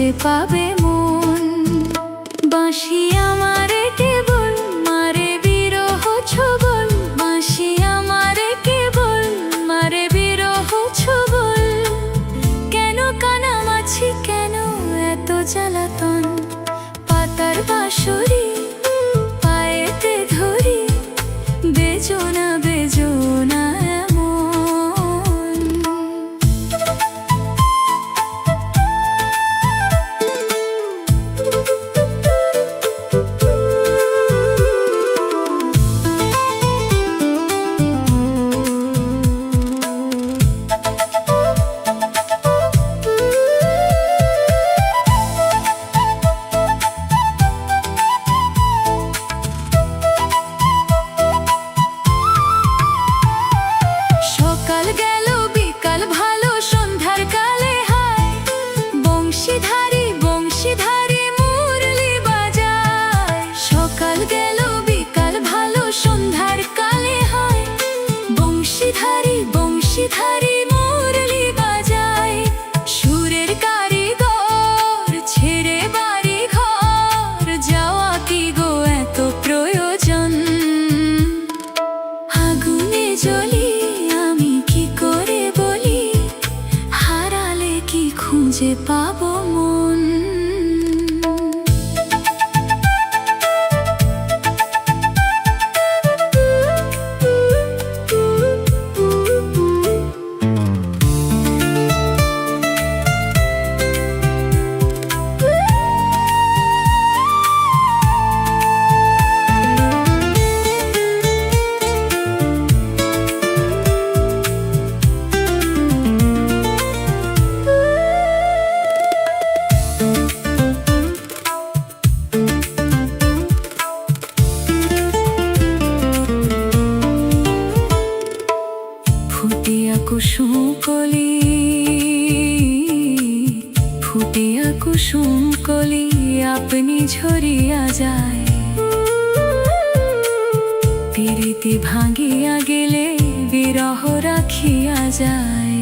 খুঁজে পাবে মন। বাঁশি আমারে কেবল মারে বিরহ ছবল, বাঁশি আমারে কেবল মারে বিরহ ছবল। কেন কানামাছি, কেন এত জ্বালাতন? পাতার বাঁশরি পায়েতে ধরি, বেজো না বেজো না এমন। সকাল গেল বিকাল ভালো, সন্ধ্যার কালে হায় বংশীধারী বংশীধারী মুরলি বাজায়। সকাল গেল বিকাল ভালো, সন্ধ্যার কালে হায় বংশীধারী বংশীধারী মুরলি বাজায়। সুরের কারিগর ছেড়ে বাড়ি ঘর, যাওয়া কি গো এত প্রয়োজন? আগুনে জ্বলি আমি কি করে বলি, হারালে কি খুঁজে পাবো মন? ফুটিয়া কুসুম কলি, ফুটিয়া কুসুম কলি আপনি ঝরিয়া যায়। প্রীতি ভাঙিয়া গেলে বিরহ রাখিয়া যায়।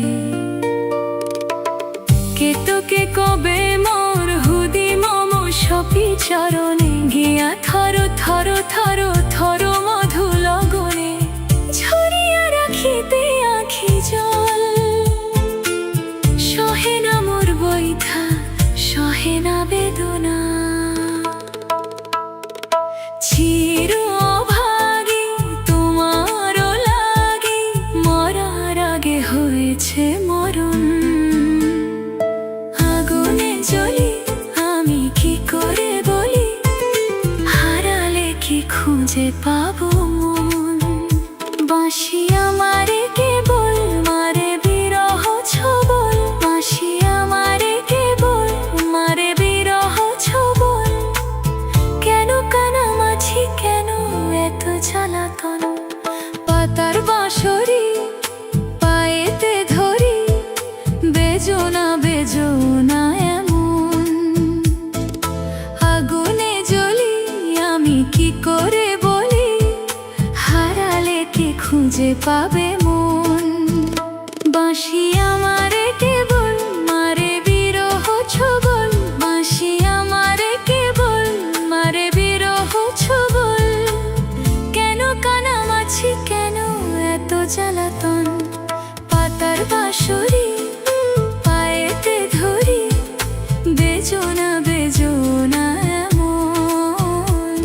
কেতকে কবে মোর হুদি মম সপি চরণে, গিয়া থর থর থর থর মধু লগনে, ছড়িয়া রাখিতে আখি জল। সহে না মোর বৈথা, সহে না বেদনা, চির অভাগী তোমার লাগি, মরার আগে হয়েছে মরণ। আগুনে জ্বলি আমি কি করে বলি, হারালে কি খুঁজে পাবো মন? বাঁশি আমারে কেবল মারে বিরহ ছবল, বাঁশি আমারে কেবল মারে বিরহ ছবল। কেন কানামাছি, কেন এত জ্বালাতন? পাতার বাঁশরি পায়েতে ধরি, বেজো না বেজো না এমন। আগুনে জ্বলি আমি কি করে বলি, হারালে কি খুঁজে পাবে মন? বাঁশি আমারে কেবল মারে বিরহ ছবল, বাঁশি আমারে কেবল মারে বিরহ ছবল। কেন কানামাছি, কেন এত জ্বালাতন? পাতার বাঁশরি পায়েতে ধরি, বেজো না বেজো না এমন।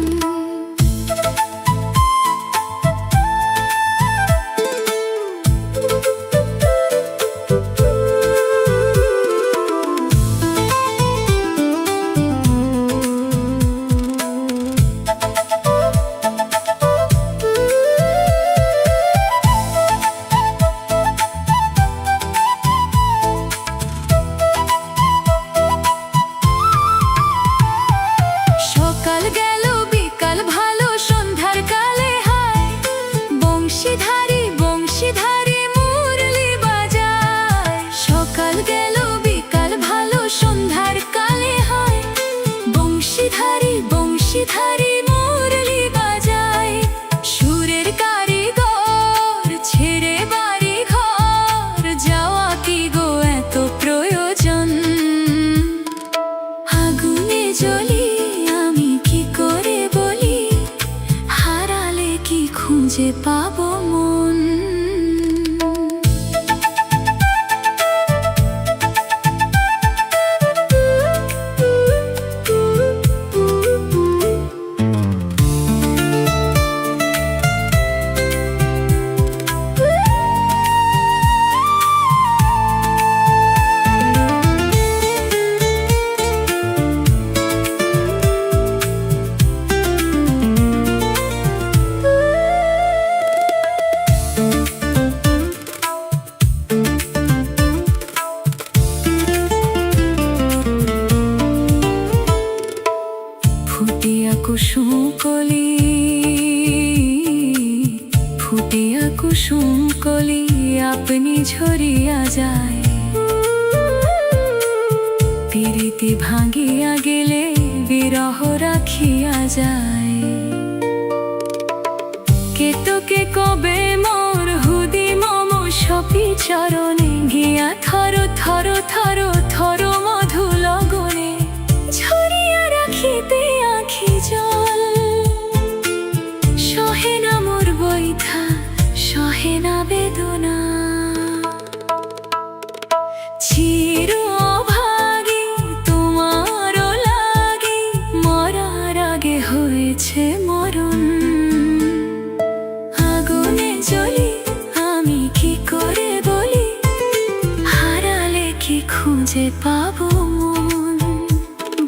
আপনি ঝরিয়া যায়। প্রীতি ভাঙিয়া গেলে বিরহ রাখিয়া যায়। কেতকে কবে মোর হুদি মম সপি চরণে গিয়া থর থর থর থর মধু লগনে ঝরিয়া রাখিতে আখি জল। সহে না মোর বৈথা, সহে না বেদনা, চির অভাগী তোমার লাগি মরার আগে হয়েছে মরণ। আগুনে জ্বলি আমি কি করে বলি, হারালে কি খুঁজে পাবো মন।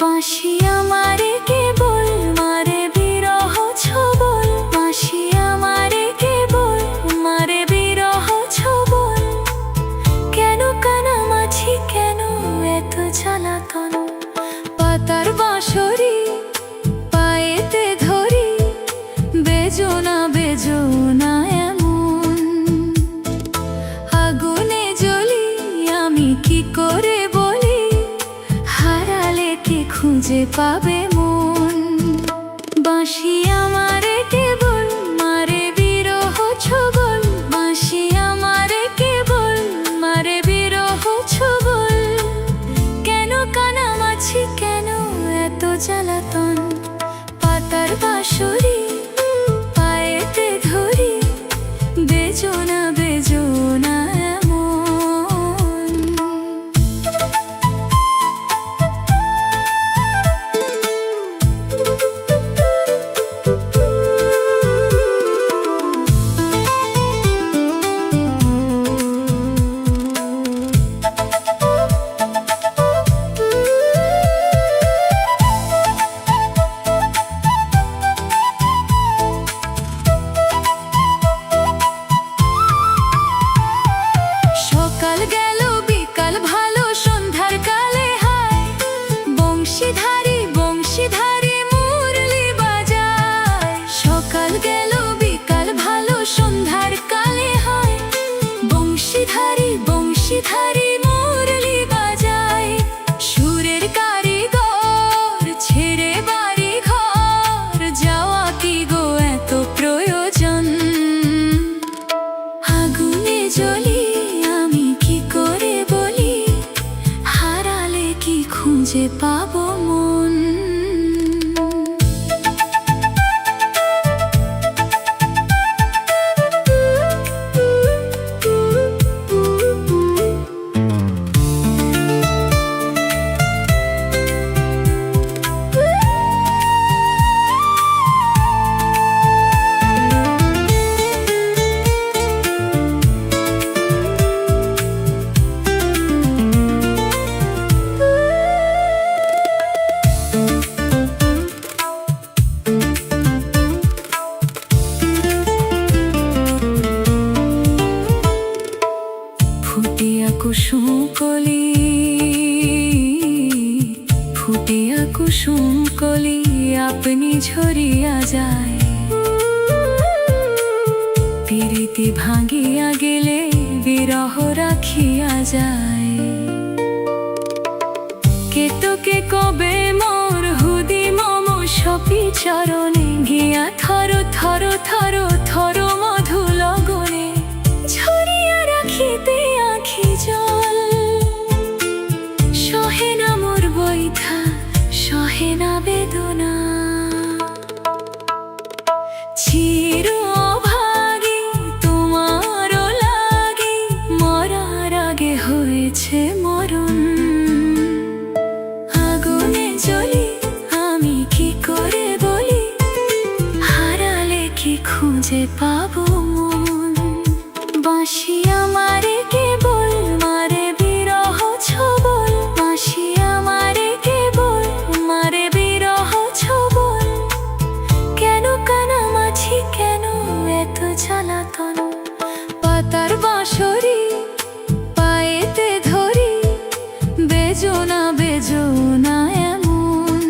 বাঁশি আমারে কেবল মারে বিরহ ছবল, বাঁশি আমারে কেবল মারে বিরহ ছবল। কেন কানামাছি, কেন এত জ্বালাতন। পাতার বাঁশরি পায়েতে ধরি, বেজোনা বেজোনা এমন। আগুনে জ্বলি আমি কি করে বলি, হারালে কি খুঁজে পাবে মন। বাঁশি আমারে কেবল মারে বিরহ ছবল, বাঁশি আমারে কেবল মারে বিরহ ছবল। কেন কানামাছি, কেন এত জ্বালাতন। পাতার বাঁশরি পায়েতে ধরি, বেজোনা বেজোনা এমন। সকাল গেল বিকাল ভালো সন্ধ্যার কালে হায়, বংশীধারী বংশীধারী মুরলি বাজায়। সকাল গেল বিকাল ভালো সন্ধ্যার কালে হয়, বংশীধারী বংশীধারী মুরলি বাজায়। সুরের কারিগর ছেড়ে বাড়ি ঘর, যাওয়া কি গো এত প্রয়োজন। আগুনে জ্বলি আমি কি করে বলি, হারালে কি খুঁজে পাবো মন। ফুটিয়া কুসুম কলি, ফুটিয়া কুসুম কলি আপনি ঝরিয়া যায়। প্রীতি ভাঙিয়া গেলে বিরহ রাখিয়া যায়। কেতকে কবে মোর হুদি মম সপি চরণে গিয়া থর থর থর থর মধু লগনে ঝরিয়া রাখিতে আখি জল। সহে না মোর বৈথা, সহে না বেদনা, চির অভাগী তোমার লাগি মরার আগে হয়েছে মরণ। আগুনে জ্বলি আমি কি করে বলি, হারালে কি খুঁজে পাবো মন। বাঁশি আমারে কেবল মারে বিরহ ছবল, বাঁশি আমারে কেবল মারে বিরহ ছবল। কেন কানামাছি, কেন এত জ্বালাতন। পাতার বাঁশরি পায়েতে ধরি, বেজোনা বেজোনা এমন।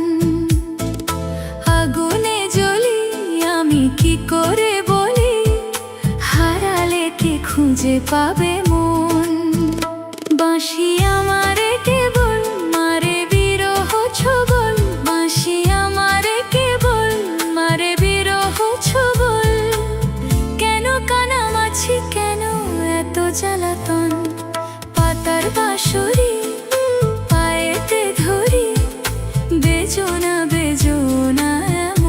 আগুনে জ্বলি আমি কি করে বলি, হারালে কি খুঁজে পাবে মন। বাঁশি আমারে কেবল মারে বিরহ ছবল, বাঁশি আমারে কেবল মারে বিরহ ছবল। কেন কানামাছি, কেন এত জ্বালাতন? পাতার বাঁশরি পায়েতে ধরি, বেজো না বেজো না এমন।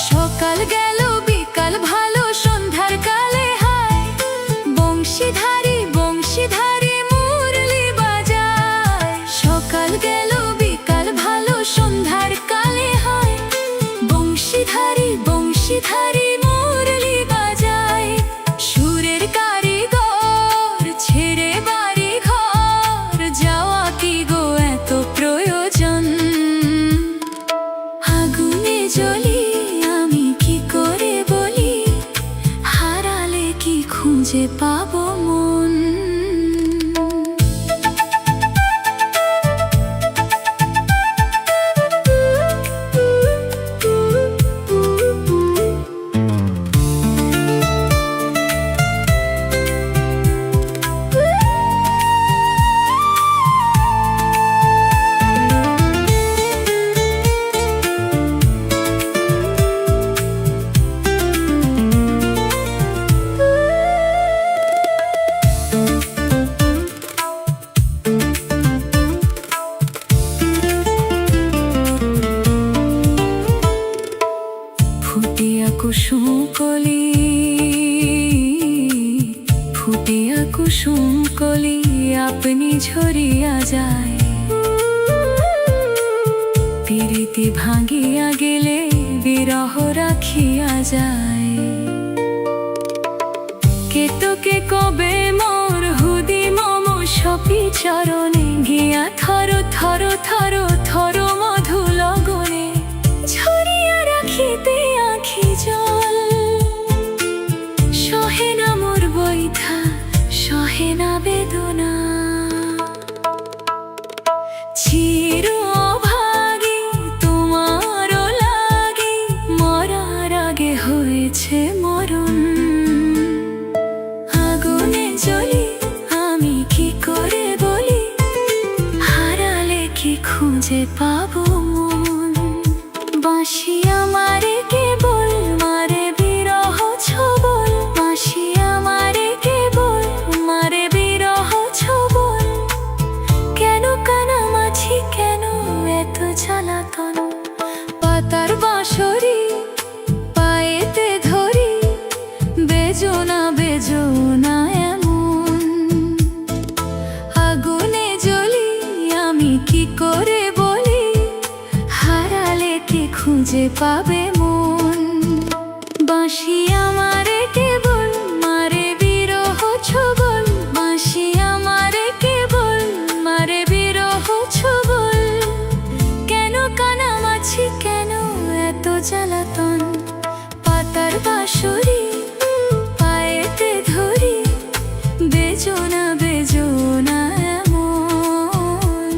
সকাল গেল বিকাল ভালো, সন্ধ্যার কালে হায় বংশীধারী বংশীধারী মুরলি বাজায়। সকাল গেল বিকাল ভালো, সন্ধ্যার কালে হায় বংশীধারী বংশীধারী মুরলি বাজায়। সুরের কারিগর ছেড়ে বাড়ি ঘর যাওয়া কি গো এত প্রয়োজন? আগুনে জ্বলি আমি কি করে বলি, হারালে কি খুঁজে পাবো মন? ফুটিয়া কুসুম কলি, ফুটিয়া কুসুম কলি আপনি ঝরিয়া যায়। প্রীতি ভাঙিয়া গেলে বিরহ রাখিয়া যায়। কেতকে কবে মোর হুদি মম সপি চরণে, গিয়া থর থর থর থর মধু লগনে ঝরিয়া রাখিতে আখি জল। সহে না মোর বৈথা, সহে না বেদনা, চির অভাগী তোমারও লাগি মরার আগে হয়েছে মরণ। আগুনে জ্বলি আমি কি করে বলি, হারালে কি খুঁজে পাবো মন? বাঁশি আমারে কেবল মারে বিরহ ছবল, বাঁশি আমারে কেবল মারে বিরহ ছবল। কেন কানামাছি, কেন এত জ্বালাতন? পাতার বাঁশরি পায়েতে ধরি, বেজো না বেজো না এমন। আগুনে জ্বলি আমি কি করে বলি, হারালে কি খুঁজে পাবে মন? বাঁশি আমারে কেবল মারে বিরহ ছবল, বাঁশি আমারে কেবল মারে বিরহ ছবল। কেন কানামাছি, কেন এত জ্বালাতন? পাতার বাঁশরি পায়েতে ধরি, বেজো না বেজো না এমন।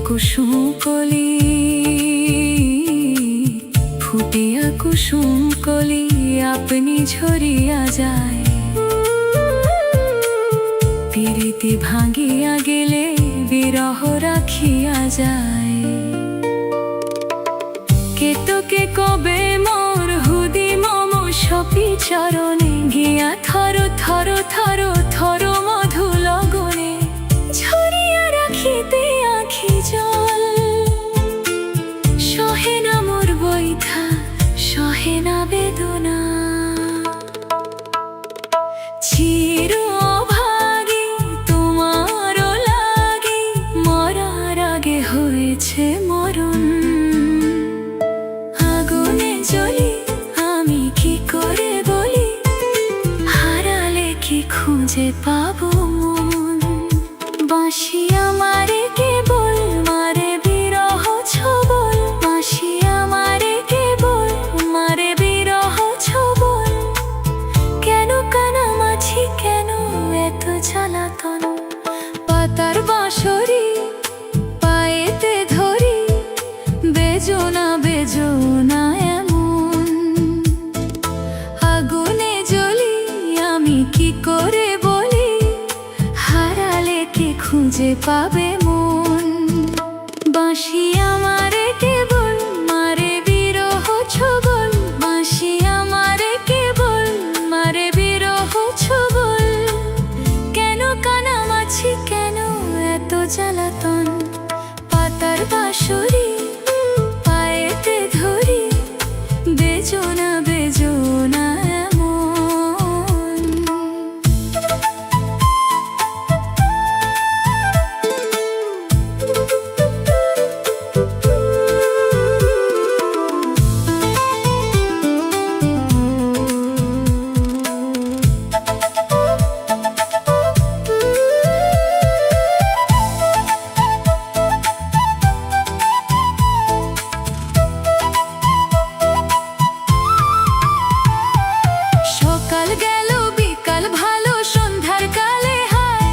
কুসুম কলি, ফুটিয়া কুসুম কলি আপনি ঝরিয়া যায়। প্রীতি ভাঙিয়া গেলে বিরহ রাখিয়া যায়। কেতকে কবে মোর হুদি মম সপি চরণে গিয়া থর থর থর থর মধু লগনে ঝরিয়া রাখিতে আখি জল। সহে না মোর বৈঠা, সহে না বেদনা, চির অভাগী তোমার লাগি মরার আগে হয়েছে মরণ। আগুনে জ্বলি আমি কি করে বলি, হারালে কি খুঁজে পাবো মন। বাঁশি আমারে কেবল মারে বিরহ ছবল, বাঁশি আমারে কেবল মারে বিরহ ছবল। কেন কানামাছি, কেন এত জ্বালাতন। পাতার বাঁশরি পায়েতে ধরি, বেজোনা বেজোনা এমন। আগুনে জ্বলি আমি কি করে বলি, হারালে কি খুঁজে পাবে মন। বাঁশি আমারে কেবল মারে বিরহ ছবল, বাঁশি আমারে কেবল মারে বিরহ ছবল। কেন কানামাছি, কেন এত জ্বালাতন। পাতার বাঁশরি পায়েতে ধরি, বেজোনা বেজোনা এমন। সকাল গেল বিকাল ভালো সন্ধ্যার কালে হায়,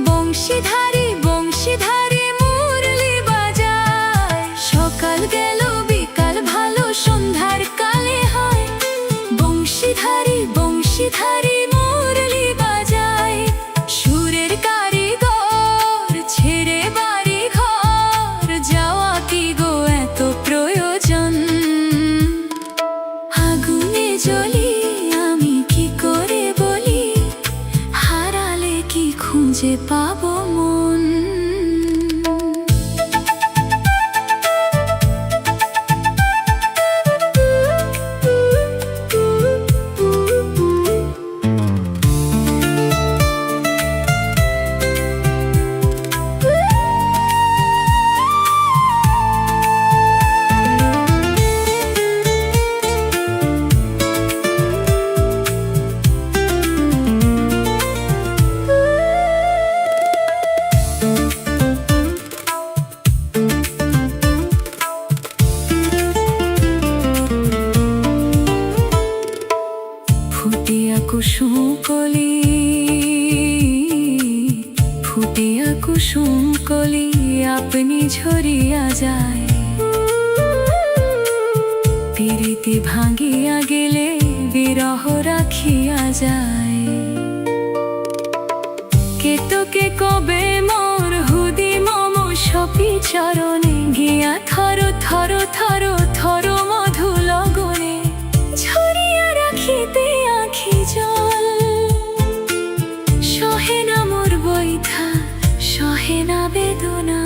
বংশীধারী বংশীধারী মুরলি বাজায়। সকাল গেল বিকাল ভালো সন্ধ্যার কালে হায়, বংশীধারী বংশীধারী মুরলি বাজায়। সুরের কারিগর ছেড়ে বাড়ি ঘর, যাওয়া কি গো এত প্রয়োজন। আগুনে জ্বলি আমি কি করে বলি, হারালে কি খুঁজে পাবো মন। ফুটিয়া কুসুম কলি, ফুটিয়া কুসুম কলি আপনি ঝরিয়া যায়। প্রীতি ভাঙিয়া গেলে বিরহ রাখিয়া যায়। কেতকে কবে মোর হুদি মম সপি চরণে গিয়া থর থর থর থর মধু লগনে ঝরিয়া রাখিতে আখি জল। সহে না মোর বৈঠা, সহে না বেদনা,